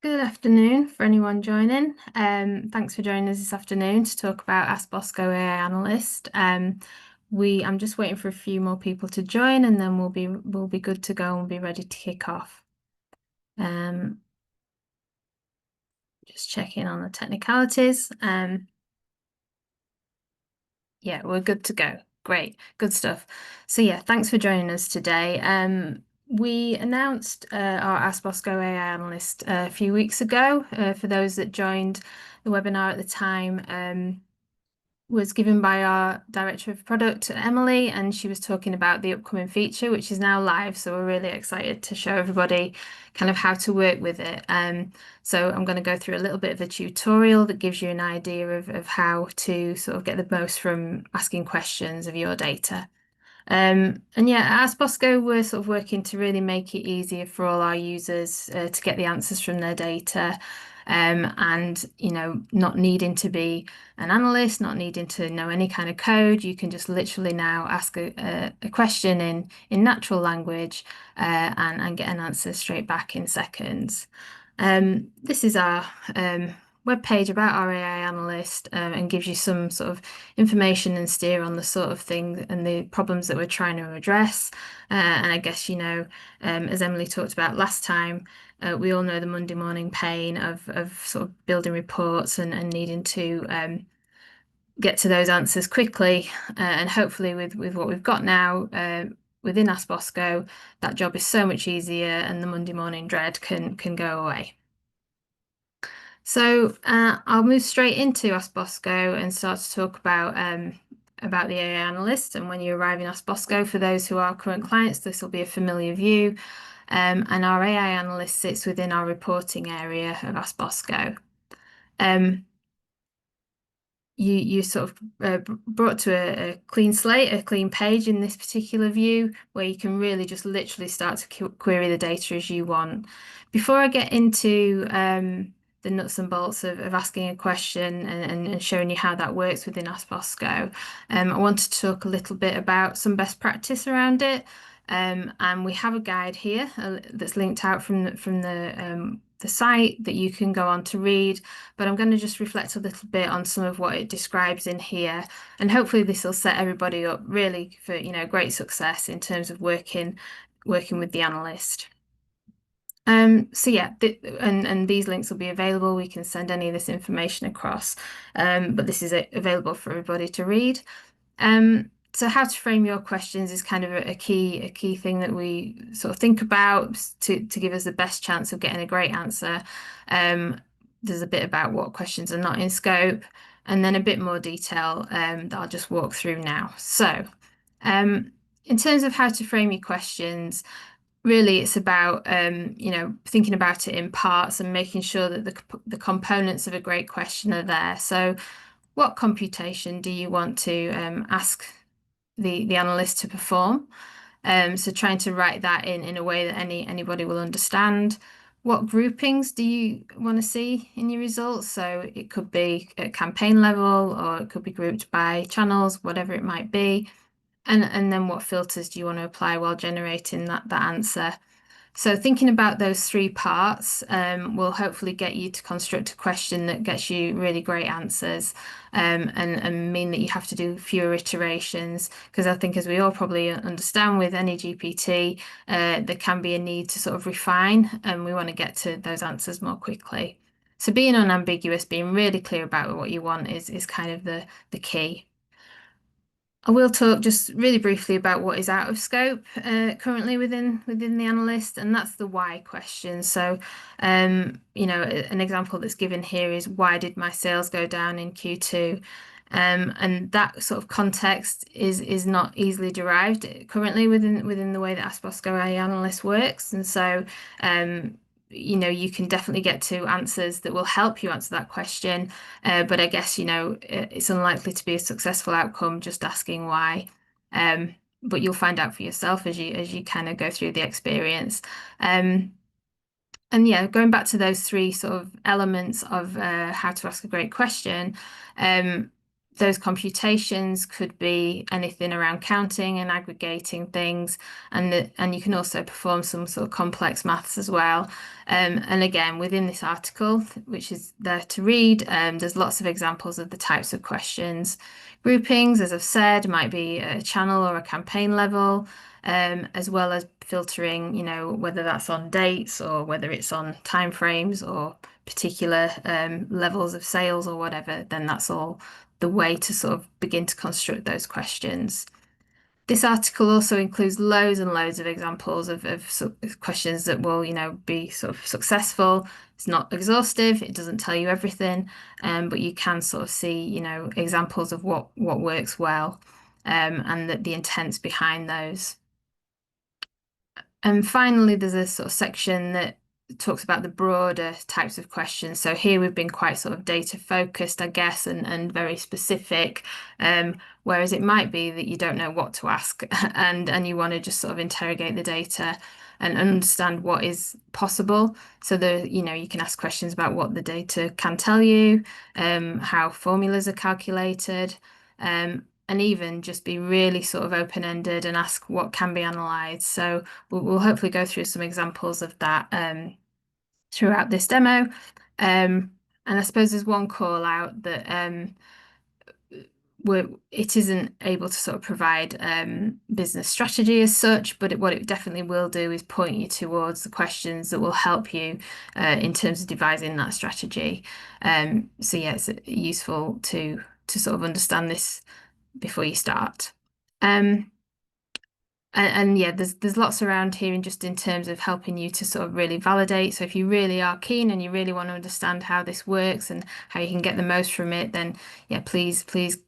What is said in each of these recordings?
Good afternoon for anyone joining. Thanks for joining us this afternoon to talk about Ask Bosco AI Analyst. I'm just waiting for a few more people to join, and then we'll be good to go and we'll be ready to kick off. Just checking on the technicalities. Yeah, we're good to go. Great, good stuff. So yeah, thanks for joining us today. We announced our Ask Bosco AI Analyst a few weeks ago. For those that joined the webinar at the time, was given by our Director of Product, Emily, and she was talking about the upcoming feature, which is now live. So we're really excited to show everybody kind of how to work with it. So I'm going to go through a little bit of a tutorial that gives you an idea of how to sort of get the most from asking questions of your data. And yeah, at Ask Bosco, we're sort of working to really make it easier for all our users to get the answers from their data. And not needing to be an analyst, not needing to know any kind of code, you can just literally now ask a question in natural language and get an answer straight back in seconds. This is our web page about our AI analyst and gives you some sort of information and steer on the sort of thing and the problems that we're trying to address. And I guess, as Emily talked about last time, we all know the Monday morning pain of sort of building reports and needing to get to those answers quickly. And hopefully with what we've got now, within Ask Bosco, that job is so much easier and the Monday morning dread can go away. So I'll move straight into Ask Bosco and start to talk about the AI analyst. And when you arrive in Ask Bosco, for those who are current clients, this will be a familiar view. And our AI analyst sits within our reporting area of Ask Bosco. You sort of brought to a clean slate, a clean page in this particular view, where you can really just literally start to query the data as you want. Before I get into the nuts and bolts of asking a question and showing you how that works within Ask Bosco, I wanted to talk a little bit about some best practice around it. And we have a guide here that's linked out from the site that you can go on to read, but I'm going to just reflect a little bit on some of what it describes in here, and hopefully this will set everybody up really for great success in terms of working with the analyst. So yeah, and these links will be available. We can send any of this information across, but this is available for everybody to read. So how to frame your questions is kind of a key thing that we sort of think about to give us the best chance of getting a great answer. There's a bit about what questions are not in scope, and then a bit more detail that I'll just walk through now. So, in terms of how to frame your questions, really it's about thinking about it in parts and making sure that the components of a great question are there. So, what computation do you want to ask the analyst to perform? So trying to write that in a way that anybody will understand. What groupings do you want to see in your results? So it could be at campaign level, or it could be grouped by channels, whatever it might be. And then what filters do you want to apply while generating that answer? So thinking about those three parts will hopefully get you to construct a question that gets you really great answers, and mean that you have to do fewer iterations. Because I think, as we all probably understand with any GPT, there can be a need to sort of refine, and we want to get to those answers more quickly. So being unambiguous, being really clear about what you want is kind of the key. I will talk just really briefly about what is out of scope currently within the analyst, and that's the why question. So, an example that's given here is, why did my sales go down in Q2? And that sort of context is not easily derived currently within the way that Ask Bosco AI Analyst works, and so you can definitely get to answers that will help you answer that question. But I guess, it's unlikely to be a successful outcome just asking why. But you'll find out for yourself as you kind of go through the experience. And yeah, going back to those three sort of elements of how to ask a great question, those computations could be anything around counting and aggregating things, and you can also perform some sort of complex maths as well. And again, within this article, which is there to read, there's lots of examples of the types of questions. Groupings, as I've said, might be a channel or a campaign level, as well as filtering, whether that's on dates or whether it's on timeframes or particular levels of sales or whatever, then that's all the way to sort of begin to construct those questions. This article also includes loads and loads of examples of questions that will, be sort of successful. It's not exhaustive, it doesn't tell you everything, but you can sort of see, examples of what works well, and the intents behind those. And finally, there's a sort of section that talks about the broader types of questions. So here we've been quite sort of data focused, I guess, and very specific. Whereas it might be that you don't know what to ask and you want to just sort of interrogate the data and understand what is possible. So you can ask questions about what the data can tell you, how formulas are calculated, and even just be really sort of open-ended and ask what can be analysed. So we'll hopefully go through some examples of that throughout this demo. And I suppose there's one call out that it isn't able to sort of provide business strategy as such, but what it definitely will do is point you towards the questions that will help you in terms of devising that strategy. So yeah, it's useful to sort of understand this before you start. And yeah, there's lots around here and just in terms of helping you to sort of really validate. So if you really are keen and you really want to understand how this works and how you can get the most from it, then yeah, please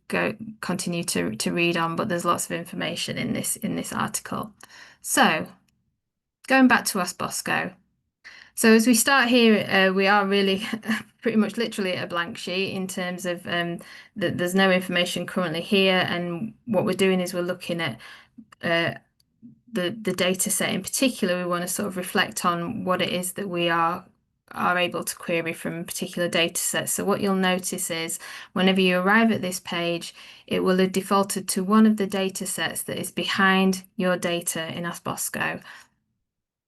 go continue to read on. But there's lots of information in this article. So going back to ASK BOSCO. So as we start here, we are really pretty much literally at a blank sheet in terms of that there's no information currently here, and what we're doing is we're looking at the data set in particular. We want to sort of reflect on what it is that we are able to query from particular data sets. So what you'll notice is whenever you arrive at this page, it will have defaulted to one of the data sets that is behind your data in ASK BOSCO.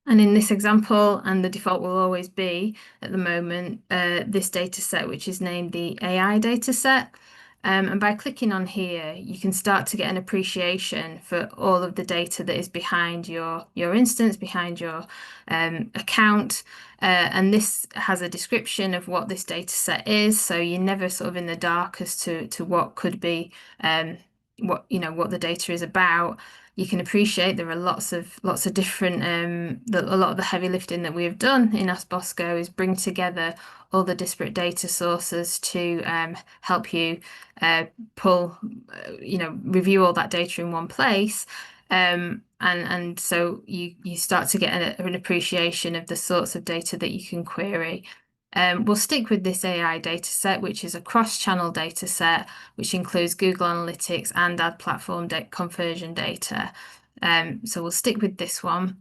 And in this example, and the default will always be at the moment, this data set, which is named the AI data set. And by clicking on here, you can start to get an appreciation for all of the data that is behind your instance, behind your account. And this has a description of what this data set is. So you're never sort of in the dark as to what could be what the data is about. You can appreciate there are lots of different a lot of the heavy lifting that we have done in ASK BOSCO is bring together all the disparate data sources to help you pull review all that data in one place, and so you start to get an appreciation of the sorts of data that you can query. We'll stick with this AI data set, which is a cross-channel data set, which includes Google Analytics and ad platform conversion data. So we'll stick with this one.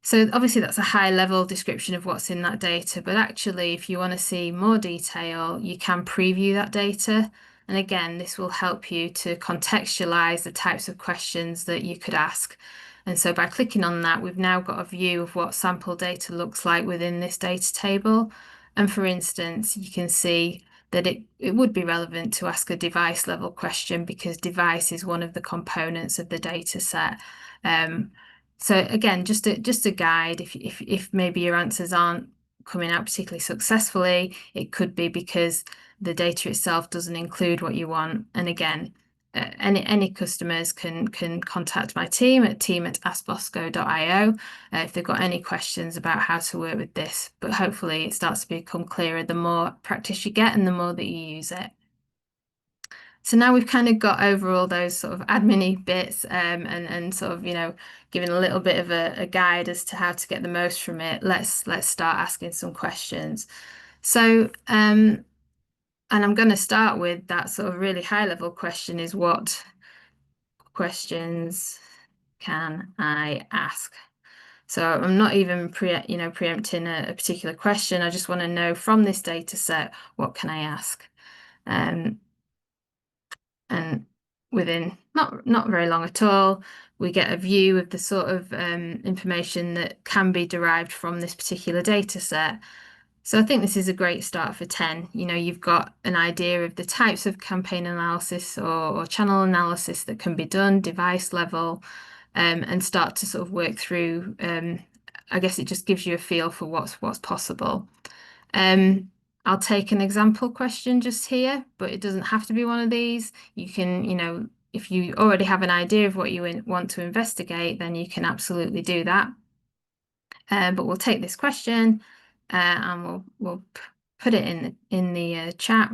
So obviously that's a high level description of what's in that data, but actually if you want to see more detail, you can preview that data. And again, this will help you to contextualize the types of questions that you could ask. And so by clicking on that, we've now got a view of what sample data looks like within this data table. And for instance, you can see that it would be relevant to ask a device level question because device is one of the components of the data set. So again, just a guide. If maybe your answers aren't coming out particularly successfully, it could be because the data itself doesn't include what you want. And again, any customers can contact my team at team@askbosco.io if they've got any questions about how to work with this. But hopefully it starts to become clearer the more practice you get and the more that you use it. So now we've kind of got over all those sort of admin-y bits and sort of, giving a little bit of a guide as to how to get the most from it. Let's start asking some questions. So, and I'm going to start with that sort of really high level question is what questions can I ask? So I'm not even preempting a particular question. I just want to know from this data set, what can I ask? and within not very long at all, we get a view of the sort of information that can be derived from this particular data set. So I think this is a great start for 10. You know, you've got an idea of the types of campaign analysis or channel analysis that can be done, device level, and start to sort of work through. I guess it just gives you a feel for what's possible. I'll take an example question just here, but it doesn't have to be one of these. You can, you know, if you already have an idea of what you want to investigate, then you can absolutely do that. But we'll take this question and we'll put it in the chat.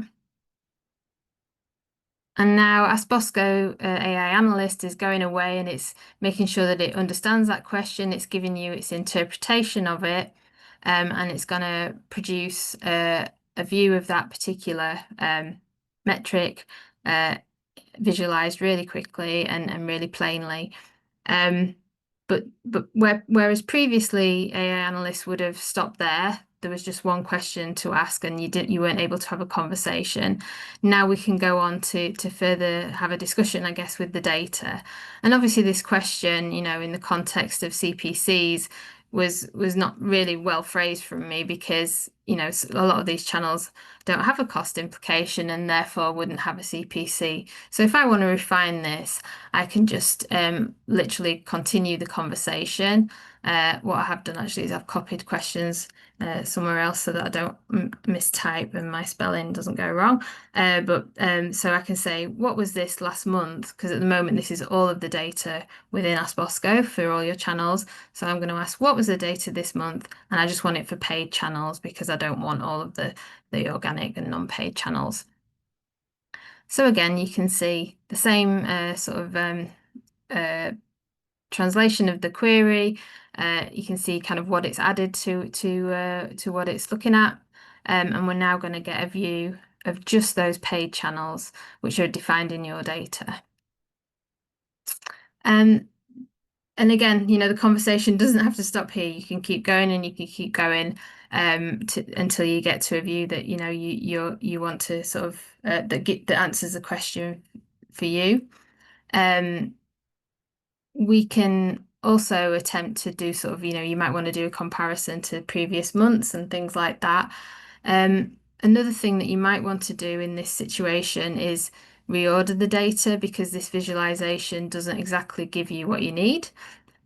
And now Ask Bosco AI Analyst is going away and it's making sure that it understands that question. It's giving you its interpretation of it, and it's going to produce a view of that particular metric visualized really quickly and really plainly. But whereas previously AI analysts would have stopped there was just one question to ask and you weren't able to have a conversation. Now we can go on to further have a discussion, I guess, with the data. And obviously this question, you know, in the context of CPCs was not really well phrased from me because, you know, a lot of these channels don't have a cost implication and therefore wouldn't have a CPC. So if I want to refine this, I can just literally continue the conversation. What I have done actually is I've copied questions somewhere else so that I don't mistype and my spelling doesn't go wrong. So I can say, what was this last month? Because at the moment, this is all of the data within Ask Bosco for all your channels. So I'm going to ask, what was the data this month? And I just want it for paid channels because I don't want all of the organic and non-paid channels. So again, you can see the same sort of translation of the query. You can see kind of what it's added to what it's looking at. And we're now going to get a view of just those paid channels which are defined in your data. And again, you know, the conversation doesn't have to stop here. You can keep going and you can keep going until you get to a view that, you know, you want to sort of that answers the question for you. We can also attempt to do sort of, you know, you might want to do a comparison to previous months and things like that. Another thing that you might want to do in this situation is reorder the data because this visualization doesn't exactly give you what you need.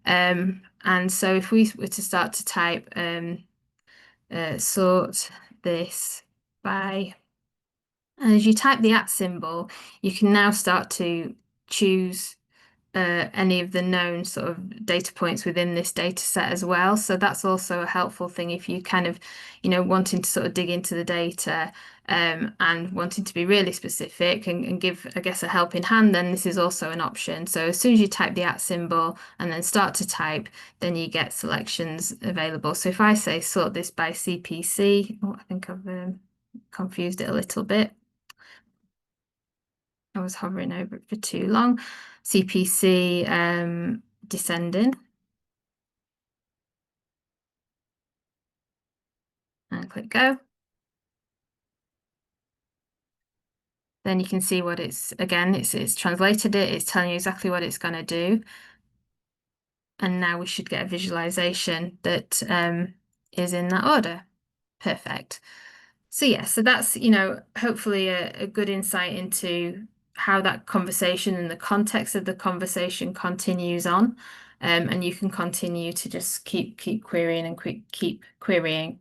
And so if we were to start to type sort this by, and as you type the @ symbol, you can now start to choose any of the known sort of data points within this data set as well. So that's also a helpful thing if you kind of, you know, wanting to sort of dig into the data and wanting to be really specific and give, I guess, a helping hand, then this is also an option. So as soon as you type the @ symbol and then start to type, then you get selections available. So if I say sort this by CPC, oh, I think I've confused it a little bit. I was hovering over it for too long. CPC descending. And click go. Then you can see what it's translated it, it's telling you exactly what it's going to do. And now we should get a visualization that is in that order. Perfect. So yeah, so that's, you know, hopefully a good insight into how that conversation and the context of the conversation continues on. And you can continue to just keep querying and keep querying.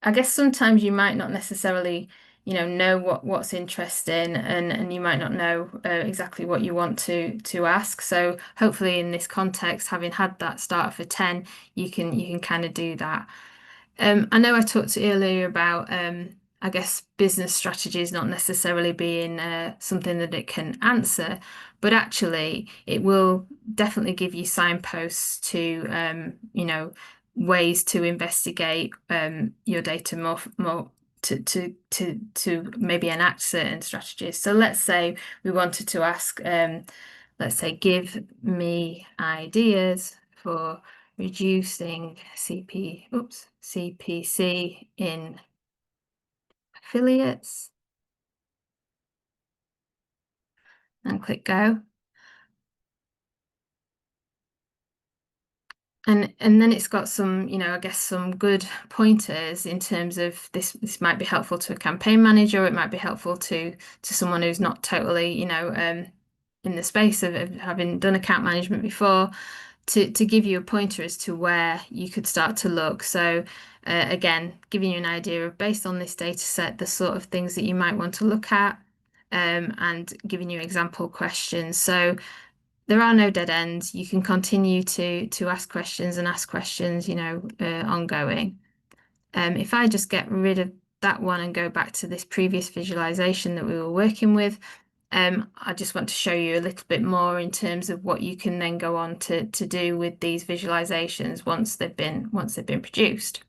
I guess sometimes you might not necessarily, you know what's interesting and you might not know exactly what you want to ask. So hopefully in this context, having had that start for 10, you can kind of do that. I know I talked earlier about, I guess, business strategies not necessarily being something that it can answer, but actually it will definitely give you signposts to, you know, ways to investigate your data more to maybe enact certain strategies. So let's say we wanted to ask, let's say, give me ideas for reducing CPC in affiliates. and click go. And then it's got some, I guess some good pointers in terms of this might be helpful to a campaign manager, or it might be helpful to someone who's not totally, in the space of having done account management before, to give you a pointer as to where you could start to look. So again, giving you an idea of, based on this data set, the sort of things that you might want to look at, and giving you example questions. So there are no dead ends. You can continue to ask questions and ask questions, ongoing. If I just get rid of that one and go back to this previous visualization that we were working with, I just want to show you a little bit more in terms of what you can then go on to do with these visualizations once they've been produced.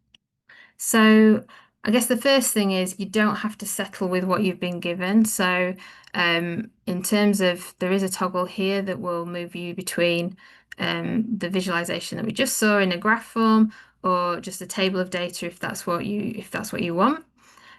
So I guess the first thing is, you don't have to settle with what you've been given. So in terms of, there is a toggle here that will move you between the visualization that we just saw in a graph form, or just a table of data if that's what you want,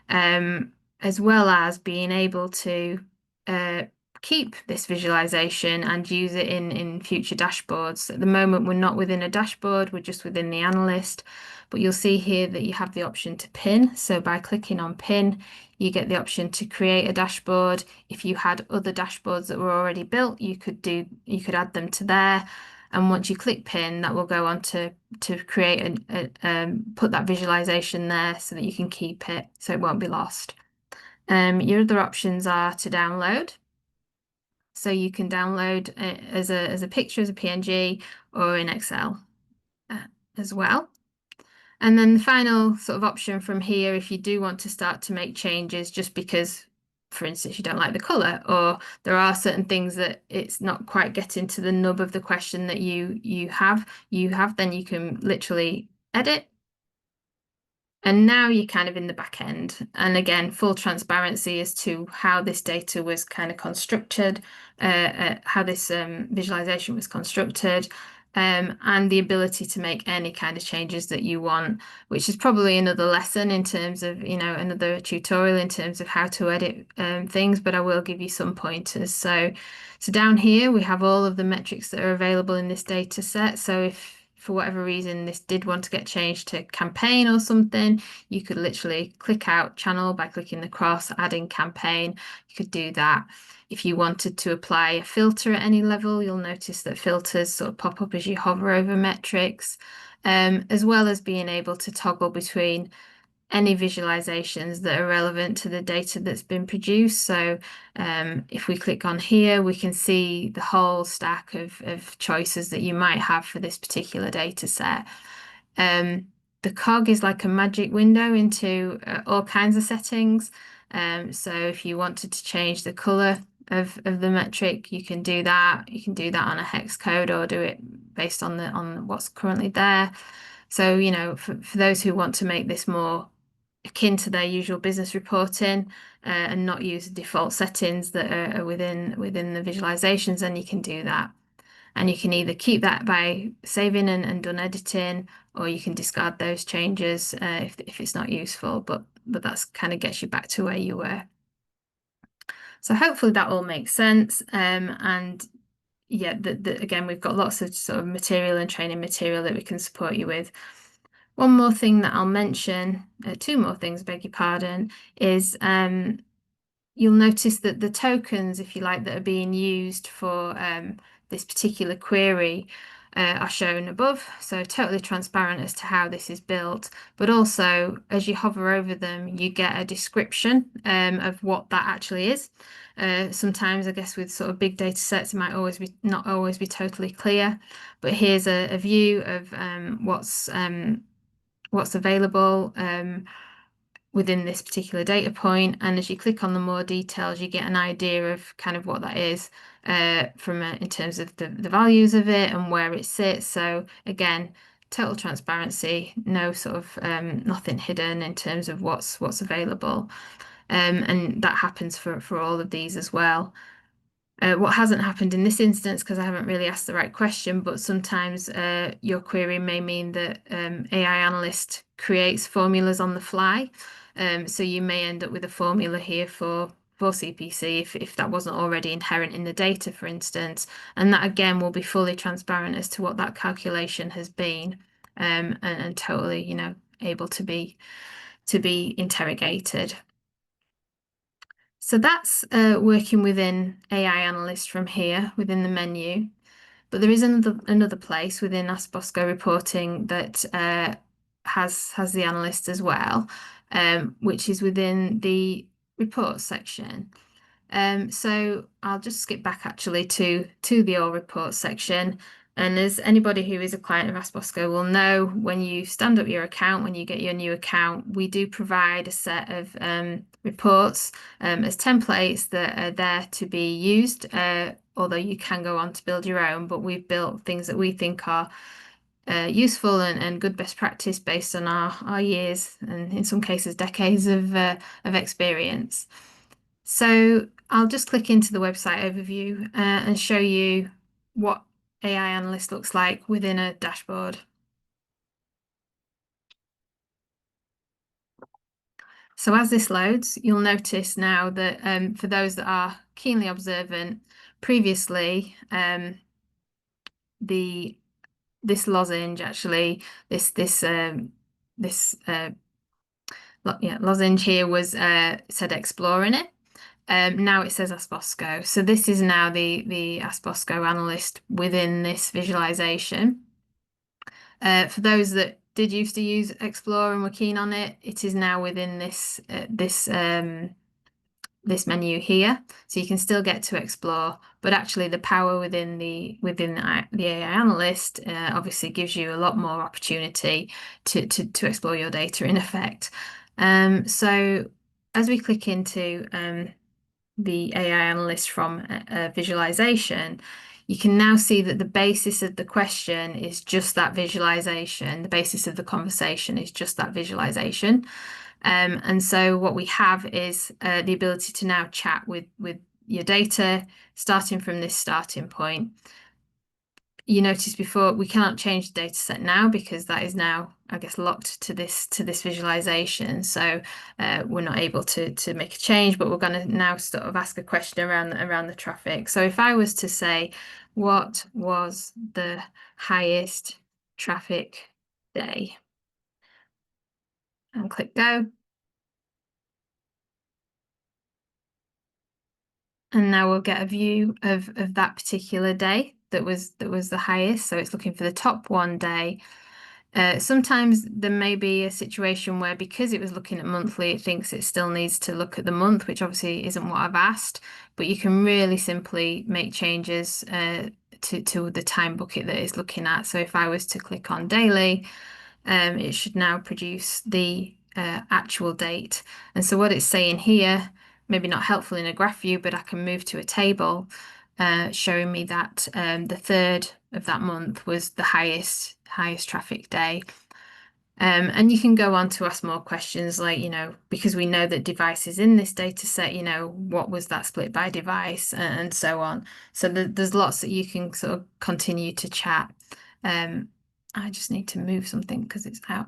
as well as being able to uh, keep this visualization and use it in future dashboards. At the moment, we're not within a dashboard, we're just within the analyst. But you'll see here that you have the option to pin. So by clicking on pin, you get the option to create a dashboard. If you had other dashboards that were already built, you could add them to there. And once you click pin, that will go on to create put that visualization there so that you can keep it so it won't be lost. Your other options are to download. So you can download it as a picture, as a PNG, or in Excel uh, as well. And then the final sort of option from here, if you do want to start to make changes, just because, for instance, you don't like the color, or there are certain things that it's not quite getting to the nub of the question that you have, then you can literally edit. And now you're kind of in the back end. And again, full transparency as to how this data was kind of constructed, how this visualization was constructed, and the ability to make any kind of changes that you want, which is probably another lesson in terms of, another tutorial in terms of how to edit things, but I will give you some pointers. So down here, we have all of the metrics that are available in this data set. So if for whatever reason this did want to get changed to campaign or something, you could literally click out channel by clicking the cross, adding campaign. You could do that. If you wanted to apply a filter at any level, you'll notice that filters sort of pop up as you hover over metrics, as well as being able to toggle between any visualizations that are relevant to the data that's been produced. So if we click on here, we can see the whole stack of choices that you might have for this particular data set. The cog is like a magic window into all kinds of settings. So if you wanted to change the color of the metric, you can do that. You can do that on a hex code, or do it based on what's currently there. So, for those who want to make this more akin to their usual business reporting, and not use the default settings that are within the visualizations, then you can do that. And you can either keep that by saving and done editing, or you can discard those changes if it's not useful. But that's kind of gets you back to where you were. So hopefully that all makes sense. And yeah, again, we've got lots of sort of material and training material that we can support you with. One more thing that I'll mention, two more things, beg your pardon, is you'll notice that the tokens, if you like, that are being used for this particular query are shown above. So totally transparent as to how this is built. But also, as you hover over them, you get a description of what that actually is. Sometimes, I guess, with sort of big data sets, it might not always be totally clear. But here's a view of what's available within this particular data point. And as you click on the more details, you get an idea of kind of what that is in terms of the values of it and where it sits. So again, total transparency, no sort of nothing hidden in terms of what's available. And that happens for all of these as well. What hasn't happened in this instance, because I haven't really asked the right question, but sometimes your query may mean that AI Analyst creates formulas on the fly. So you may end up with a formula here for for CPC if that wasn't already inherent in the data, for instance. And that again will be fully transparent as to what that calculation has been, and totally, able to be interrogated. So that's working within AI Analyst from here within the menu. But there is another place within Ask Bosco reporting that has the analyst as well, which is within the reports section. So I'll just skip back actually to the all reports section. And as anybody who is a client of Ask Bosco will know, when you stand up your account, when you get your new account, we do provide a set of reports as templates that are there to be used. Although you can go on to build your own, but we've built things that we think are useful and good best practice based on our years and in some cases decades of experience. So I'll just click into the website overview and show you what AI Analyst looks like within a dashboard. So as this loads, you'll notice now that for those that are keenly observant, previously this lozenge actually this lozenge here was said explore in it. Now it says Ask Bosco. So this is now the Ask Bosco analyst within this visualization. For those that did used to use Explore and were keen on it, it is now within this menu here. So you can still get to Explore, but actually the power within the AI Analyst obviously gives you a lot more opportunity to explore your data in effect. So as we click into the AI Analyst from a visualization, you can now see that the basis of the question is just that visualization. The basis of the conversation is just that visualization. And so what we have is the ability to now chat with your data, starting from this starting point. You noticed before we cannot change the data set now because that is now, I guess, locked to this visualization. So we're not able to make a change, but we're going to now sort of ask a question around the traffic. So if I was to say, what was the highest traffic day? And click go. And now we'll get a view of that particular day that was the highest. So it's looking for the top one day. Sometimes there may be a situation where because it was looking at monthly, it thinks it still needs to look at the month, which obviously isn't what I've asked. But you can really simply make changes to the time bucket that it's looking at. So if I was to click on daily, it should now produce the actual date. And so what it's saying here, maybe not helpful in a graph view, but I can move to a table showing me that the 3rd of that month was the highest traffic day. And you can go on to ask more questions like, because we know that devices in this data set, what was that split by device and so on. So there's lots that you can sort of continue to chat. I just need to move something because it's out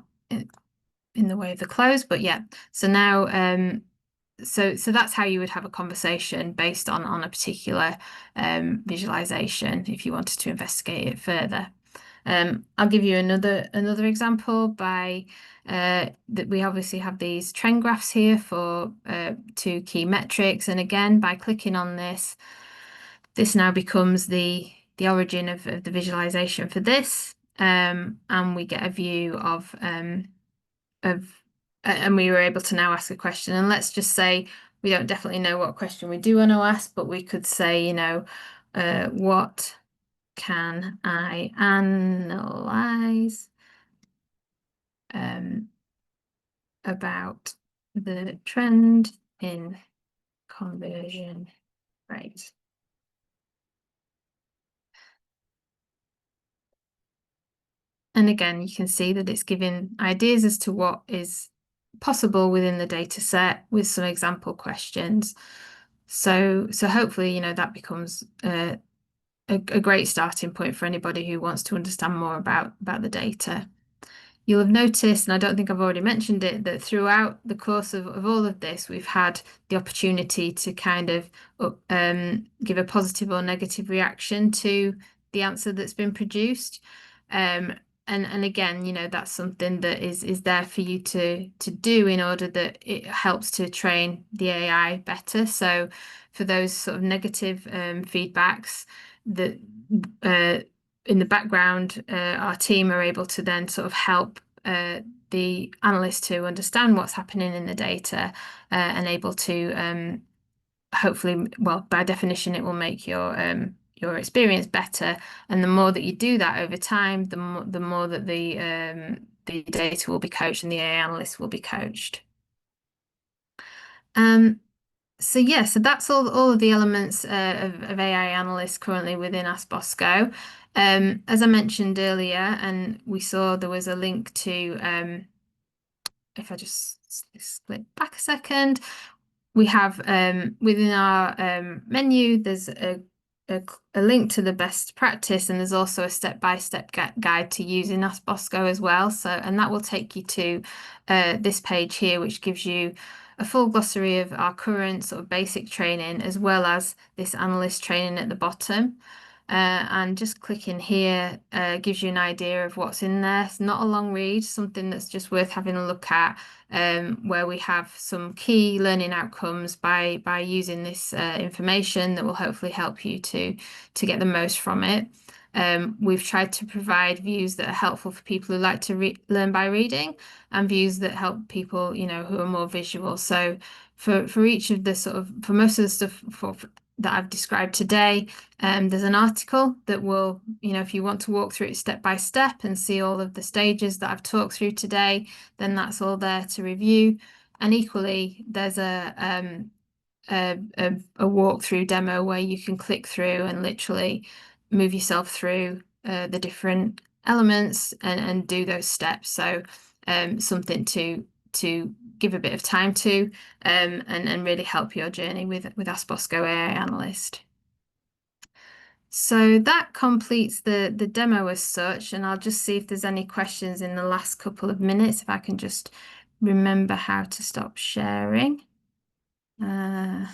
in the way of the close. But yeah, so now so that's how you would have a conversation based on a particular visualization if you wanted to investigate it further. I'll give you another example by that we obviously have these trend graphs here for 2 key metrics, and again by clicking on this now becomes the origin of the visualization for this, and we get a view of and we were able to now ask a question. And let's just say we don't definitely know what question we do want to ask, but we could say, what can I analyze about the trend in conversion rate? And again, you can see that it's giving ideas as to what is possible within the data set with some example questions. So hopefully, that becomes a great starting point for anybody who wants to understand more about the data. you'll have noticed, and I don't think I've already mentioned it, that throughout the course of all of this, we've had the opportunity to kind of give a positive or negative reaction to the answer that's been produced. Um, and again, that's something that is there for you to do in order that it helps to train the AI better. So for those sort of negative feedbacks that uh, in the background, our team are able to then sort of help the analyst to understand what's happening in the data and able to hopefully, well, by definition, it will make your experience better. And the more that you do that over time, the more that the data will be coached and the AI analyst will be coached. Um, so yeah, so that's all of the elements of AI analysts currently within Ask Bosco. As I mentioned earlier, and we saw there was a link to if I just split back a second, we have within our menu, there's a, a link to the best practice, and there's also a step-by-step guide to using Ask Bosco as well. So, and that will take you to this page here, which gives you a full glossary of our current sort of basic training, as well as this analyst training at the bottom. And just clicking here gives you an idea of what's in there. It's not a long read, something that's just worth having a look at, where we have some key learning outcomes by using this information that will hopefully help you to get the most from it. We've tried to provide views that are helpful for people who like to learn by reading, and views that help people, who are more visual. So for each of the for most of the stuff that I've described today, there's an article that will, if you want to walk through it step by step and see all of the stages that I've talked through today, then that's all there to review. And equally, there's a walkthrough demo where you can click through and literally move yourself through the different elements and do those steps. So something to give a bit of time to and really help your journey with Ask Bosco AI Analyst. So that completes the demo as such, and I'll just see if there's any questions in the last couple of minutes, if I can just remember how to stop sharing. I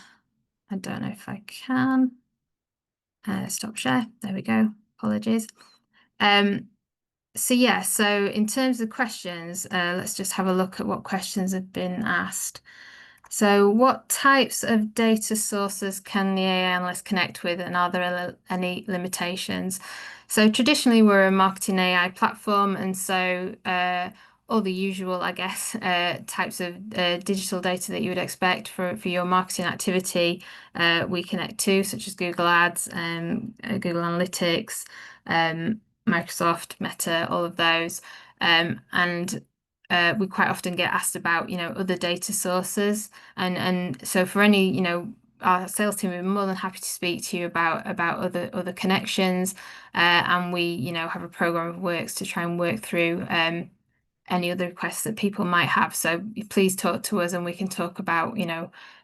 don't know if I can. Stop share. There we go. Apologies. So yeah, so in terms of questions, let's just have a look at what questions have been asked. So what types of data sources can the AI analyst connect with, and are there any limitations? So traditionally, we're a marketing AI platform, and so all the usual, I guess, types of digital data that you would expect for your marketing activity, we connect to, such as Google Ads, Google Analytics, Microsoft, Meta, all of those. And we quite often get asked about, other data sources. And so for any, our sales team are more than happy to speak to you about other connections. And we, have a program of works to try and work through any other requests that people might have. So please talk to us and we can talk about,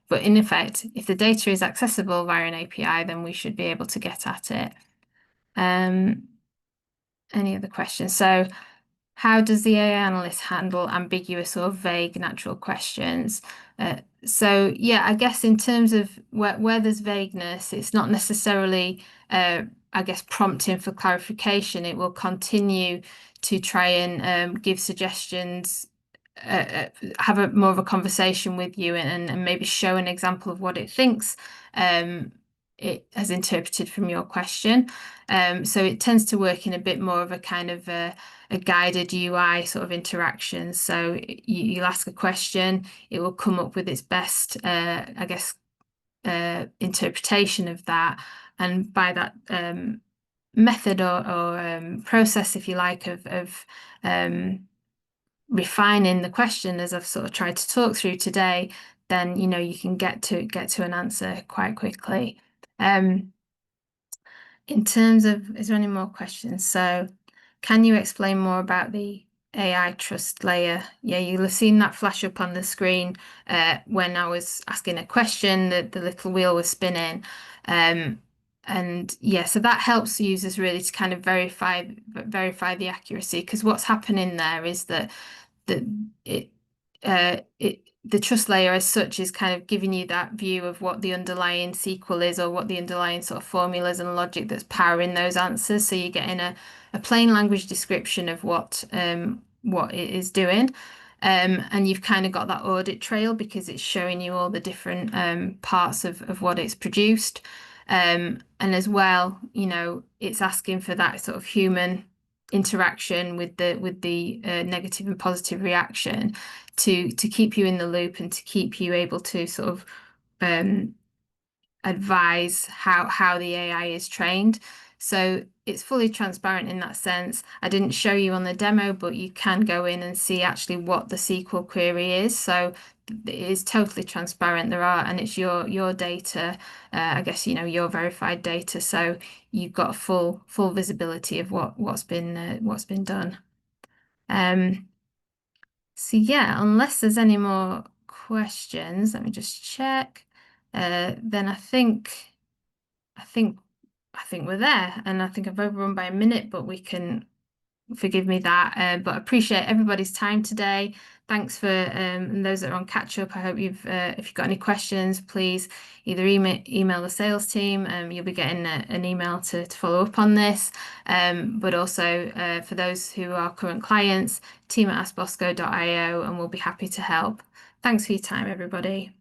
but in effect, if the data is accessible via an API, then we should be able to get at it. Any other questions? So how does the AI analyst handle ambiguous or vague natural questions? So yeah, I guess in terms of where there's vagueness, it's not necessarily, I guess, prompting for clarification. It will continue to try and give suggestions, have more of a conversation with you, and maybe show an example of what it thinks it has interpreted from your question. So it tends to work in a bit more of a kind of a guided UI sort of interaction. So you'll ask a question, it will come up with its best, I guess, interpretation of that. And by that method or process, if you like, of refining the question, as I've sort of tried to talk through today, then you can get to an answer quite quickly. In terms of, is there any more questions? So, can you explain more about the AI trust layer? Yeah, you'll have seen that flash up on the screen when I was asking a question, the little wheel was spinning. And yeah, so that helps users really to kind of verify the accuracy, because what's happening there is that it the trust layer as such is kind of giving you that view of what the underlying SQL is, or what the underlying sort of formulas and logic that's powering those answers. So you're getting a plain language description of what it is doing. And you've kind of got that audit trail because it's showing you all the different parts of what it's produced. And as well, it's asking for that sort of human interaction with the negative and positive reaction to keep you in the loop and to keep you able to sort of um, advise how the AI is trained. So it's fully transparent in that sense. I didn't show you on the demo, but you can go in and see actually what the SQL query is. So it is totally transparent. And it's your data, I guess, your verified data. So you've got full visibility of what's been done. Um, so yeah, unless there's any more questions, let me just check. Then I think I think we're there, and I think I've overrun by a minute, but we can forgive me that. But I appreciate everybody's time today. Thanks for and those that are on catch up. I hope if you've got any questions, please either email the sales team. You'll be getting an email to follow up on this. But also for those who are current clients, team at askbosco.io, and we'll be happy to help. Thanks for your time, everybody.